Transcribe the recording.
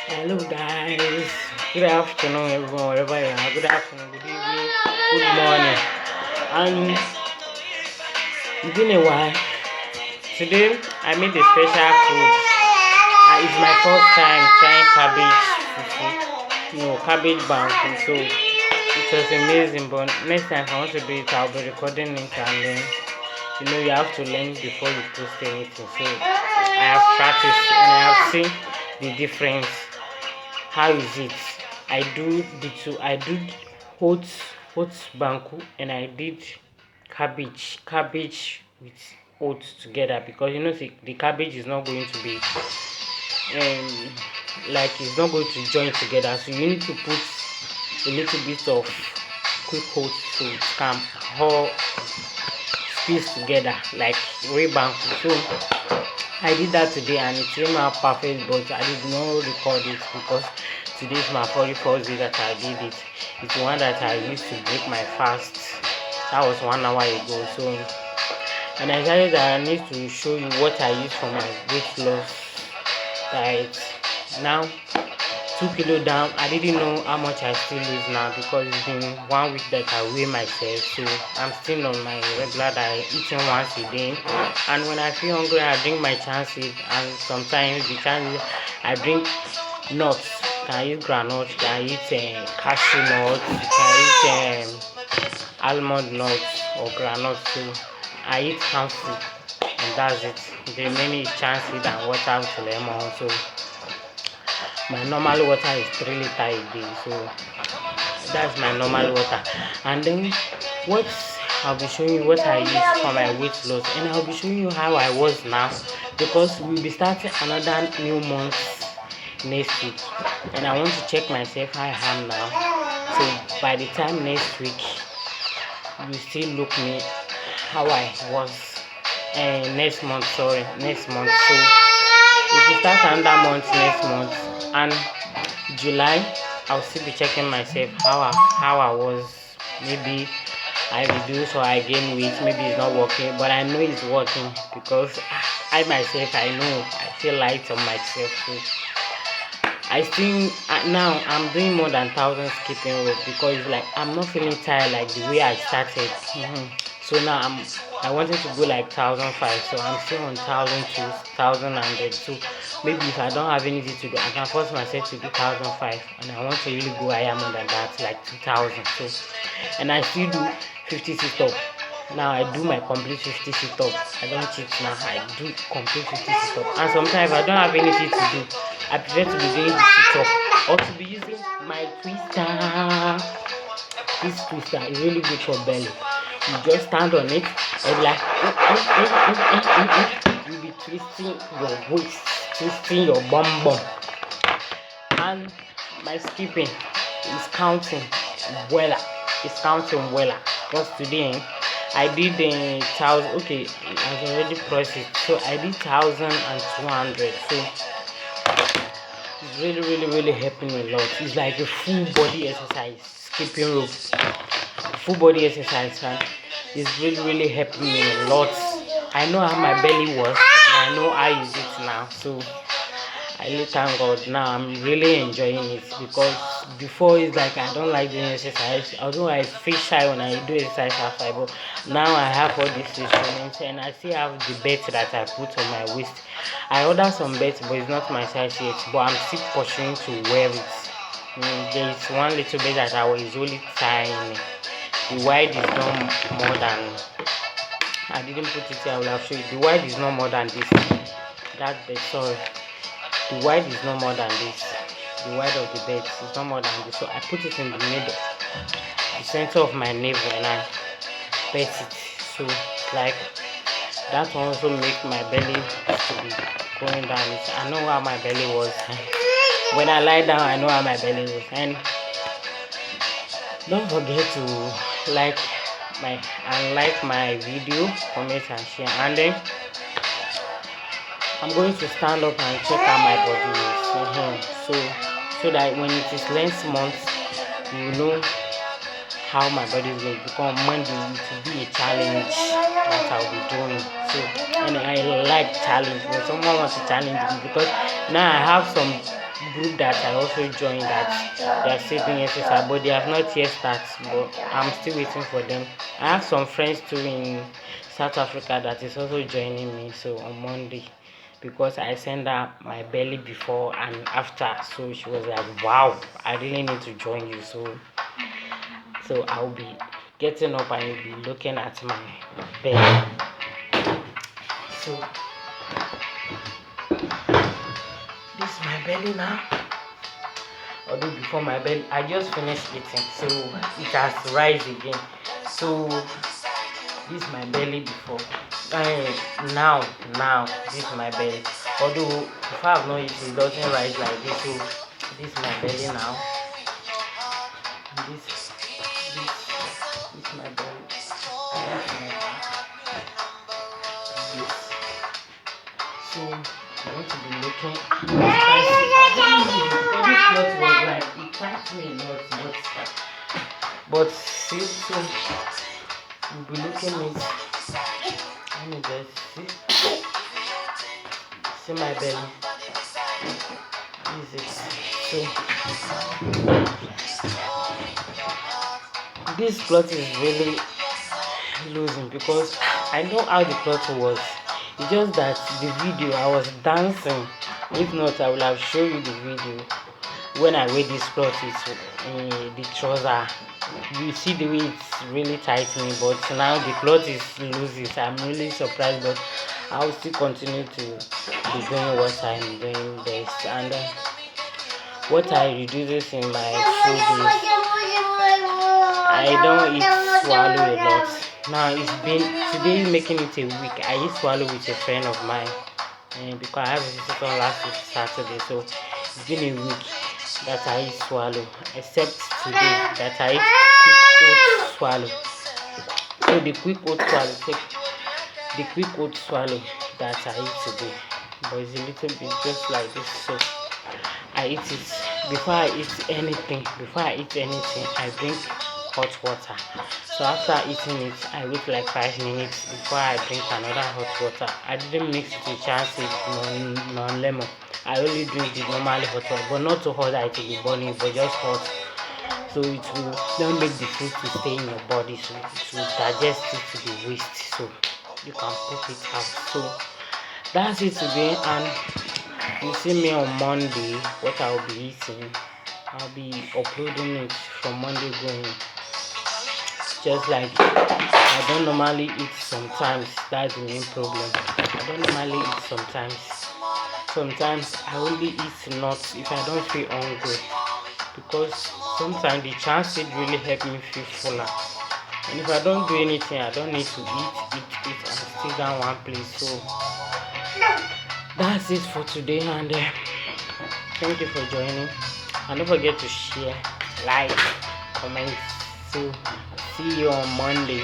Hello guys, good afternoon everyone, wherever you are. Good afternoon, good evening, good morning. And it's been a while. Today I made a special food. It's my first time trying cabbage fufu, cabbage banku. So it was amazing. But next time if I want to do it, I'll be recording it and then you have to learn before you post anything. So I have practiced and I have seen the difference. How is it? I do the two. I did hot banku and I did cabbage with oats together, because the cabbage is not going to be um like it's not going to join together. So you need to put a little bit of quick oats so it can all squeeze together like way banku. So I did that today and it came out perfect, but I did not record it because today is my 41st day that I did it. It's one that I used to break my fast. That was 1 hour ago. So, and I decided that I need to show you what I use for my weight loss diet. Now, 2 kilo down. I didn't know how much I still lose now because it's been 1 week that I weigh myself. So I'm still on my regular diet, eating once a day. And when I feel hungry, I drink my chances. And sometimes the chances I drink nuts. Can eat groundnuts, can eat cashew nuts, can eat almond nuts or groundnuts. So I eat handful and that's it. The remaining is chances and water with lemon. So my normal water is 3 liters a day. So that's my normal water. And then what I'll be showing you what I use for my weight loss, and I'll be showing you how I was now, because we'll be starting another new month next week, and I want to check myself how I am now. So by the time next week, you still look me how I was next month. Next month. So if you start another month next month and July, I'll still be checking myself how I was. Maybe I reduce or I gain weight. Maybe it's not working, but I know it's working because I myself, I know I feel light on myself. So I think now I'm doing more than 1,000 skipping rope because like I'm not feeling tired like the way I started. So now I wanted to go like 1,005, so I'm still on 1,002, 1,100. So maybe if I don't have anything to do, I can force myself to do 1,005, and I want to really go higher more than that, like 2,000. So and I still do 50 sit-up. Now I do my complete 50 sit-up. I don't cheat now. I do complete 50 sit-up. And sometimes I don't have anything to do, I prefer to be doing the sit-up or to be using my twister. This twister is really good for belly. You just stand on it and like you be twisting your waist, twisting your bum bum. And my skipping is counting well. It's counting well. Because today I did 1,000. Okay, I've already pressed it. So I did 1,200. So it's really helping me a lot. It's like a full body exercise, skipping rope. Full body exercise, and it's really helping me a lot. I know how my belly was and I know how is it now. So I really thank God. Now I'm really enjoying it, because before it's like I don't like doing exercise, although I feel shy when I do exercise outside. But now I have all these instruments and I still have the belt that I put on my waist. I ordered some belts, but it's not my size yet, but I'm still pursuing to wear it. There is one little bit that I was only tiny. The wide is not more than, I didn't put it here, I will have shown you. The wide is not more than this. That bed, sorry. The wide is not more than this. The wide of the bed is not more than this. So I put it in the middle, the center of my navel, and I bet it. So like that one also make my belly to be going down. I know how my belly was. When I lie down, I know how my belly was. And don't forget to like my video, comment and share. And then I'm going to stand up and check how my body is. So that when it is next month, you know how my body is going to become. Monday, it will be a challenge that I'll be doing. So, and I like challenge when someone wants to challenge me, because now I have some group that I also joined that they are still doing exercise, but they have not yet started. But I'm still waiting for them. I have some friends too in South Africa that is also joining me. So on Monday, because I sent her my belly before and after, so she was like, "Wow, I really need to join you." So I'll be getting up and you'll be looking at my belly. So this is my belly now. Although before my belly, I just finished eating, so it has rise again. So this is my belly before. Now this is my belly. Although if I have not eaten, it doesn't rise like this. So this is my belly now. And this is my belly. So I want to be looking. This was like it touched me a lot, but see, so we'll be looking at. Let me just see my belly. This is so. This cloth is really losing because I know how the cloth was. It's just that the video I was dancing. If not, I will have shown you the video when I wear this cloth. It's the trouser. You see the way it's really tight me, but now the cloth is loose. I'm really surprised, but I'll still continue to be doing what I'm doing best. And what I reduces in my food is I don't eat swallow a lot. Now it's been today making it a week. I eat swallow with a friend of mine, because I have a visitor last week Saturday, so it's been a week that I eat swallow, except today that I eat quick oat swallow. So the quick oat swallow that I eat today, but it's a little bit just like this. So I eat it before I eat anything. I drink hot water. So after eating it, I wait like 5 minutes before I drink another hot water. I didn't mix it with chancy, non-lemon. I only drink the normally hot water, but not too hot that it will be burning, but just hot. So it will not make the food to stay in your body, so it will digest it to the waste, so you can put it out. So that's it today, and you see me on Monday. What I'll be eating, I'll be uploading it from Monday going. Just like I don't normally eat sometimes. That's the main problem. I don't normally eat sometimes. Sometimes I only eat nuts if I don't feel hungry, because sometimes the chance it really help me feel fuller. And if I don't do anything, I don't need to eat and sit down one place. So that's it for today, and thank you for joining. And don't forget to share, like, comment. So see you on Monday.